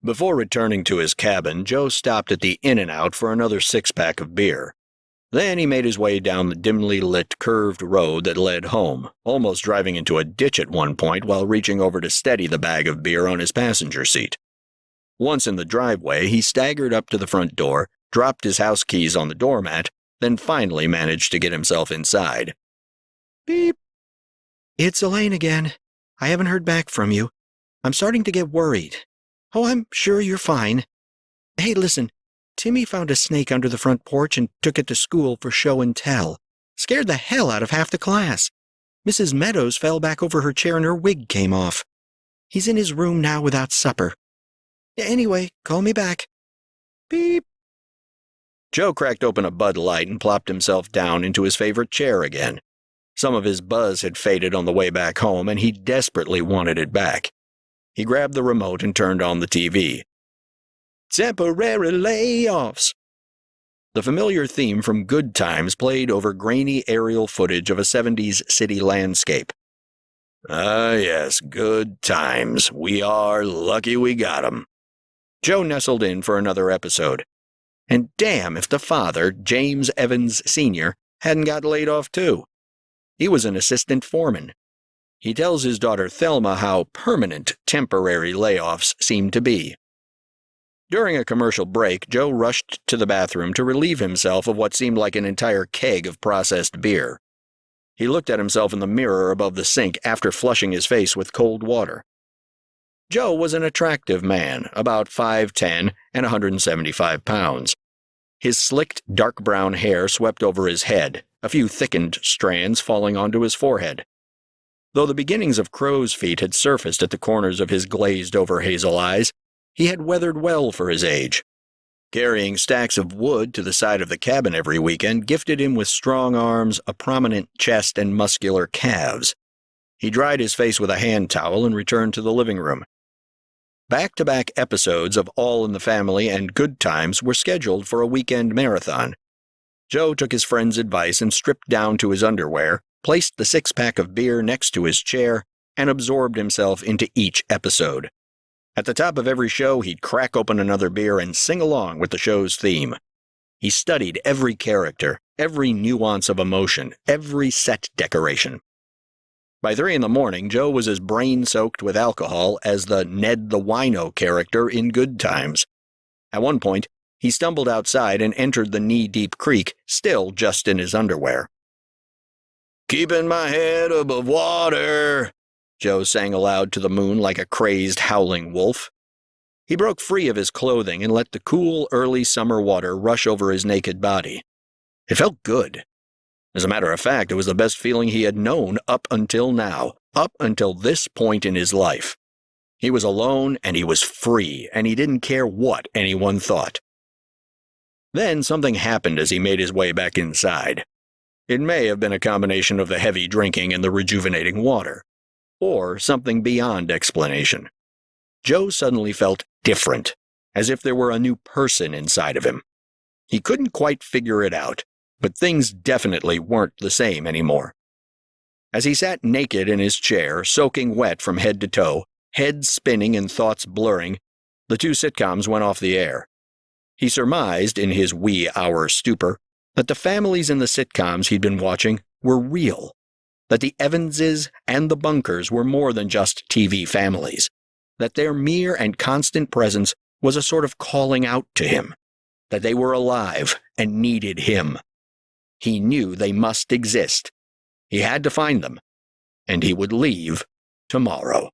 Before returning to his cabin, Joe stopped at the In-N-Out for another six-pack of beer. Then he made his way down the dimly lit, curved road that led home, almost driving into a ditch at one point while reaching over to steady the bag of beer on his passenger seat. Once in the driveway, he staggered up to the front door, dropped his house keys on the doormat, then finally managed to get himself inside. Beep. It's Elaine again. I haven't heard back from you. I'm starting to get worried. Oh, I'm sure you're fine. Hey, listen. Timmy found a snake under the front porch and took it to school for show and tell. Scared the hell out of half the class. Mrs. Meadows fell back over her chair and her wig came off. He's in his room now without supper. Anyway, call me back. Beep. Joe cracked open a Bud Light and plopped himself down into his favorite chair again. Some of his buzz had faded on the way back home, and he desperately wanted it back. He grabbed the remote and turned on the TV. Temporary layoffs. The familiar theme from Good Times played over grainy aerial footage of a 70s city landscape. Ah, yes, good times. We are lucky we got 'em. Joe nestled in for another episode. And damn if the father, James Evans Sr., hadn't got laid off too. He was an assistant foreman. He tells his daughter Thelma how permanent temporary layoffs seem to be. During a commercial break, Joe rushed to the bathroom to relieve himself of what seemed like an entire keg of processed beer. He looked at himself in the mirror above the sink after flushing his face with cold water. Joe was an attractive man, about 5'10" and 175 pounds. His slicked, dark brown hair swept over his head, a few thickened strands falling onto his forehead. Though the beginnings of crow's feet had surfaced at the corners of his glazed-over hazel eyes, he had weathered well for his age. Carrying stacks of wood to the side of the cabin every weekend gifted him with strong arms, a prominent chest, and muscular calves. He dried his face with a hand towel and returned to the living room. Back-to-back episodes of All in the Family and Good Times were scheduled for a weekend marathon. Joe took his friend's advice and stripped down to his underwear, placed the six-pack of beer next to his chair, and absorbed himself into each episode. At the top of every show, he'd crack open another beer and sing along with the show's theme. He studied every character, every nuance of emotion, every set decoration. By 3 a.m, Joe was as brain-soaked with alcohol as the Ned the Wino character in Good Times. At one point, he stumbled outside and entered the knee-deep creek, still just in his underwear. "Keeping my head above water," Joe sang aloud to the moon like a crazed, howling wolf. He broke free of his clothing and let the cool, early summer water rush over his naked body. It felt good. As a matter of fact, it was the best feeling he had known up until now, up until this point in his life. He was alone, and he was free, and he didn't care what anyone thought. Then something happened as he made his way back inside. It may have been a combination of the heavy drinking and the rejuvenating water, or something beyond explanation. Joe suddenly felt different, as if there were a new person inside of him. He couldn't quite figure it out, but things definitely weren't the same anymore. As he sat naked in his chair, soaking wet from head to toe, head spinning and thoughts blurring, the two sitcoms went off the air. He surmised, in his wee-hour stupor, that the families in the sitcoms he'd been watching were real, that the Evanses and the Bunkers were more than just TV families, that their mere and constant presence was a sort of calling out to him, that they were alive and needed him. He knew they must exist. He had to find them, and he would leave tomorrow.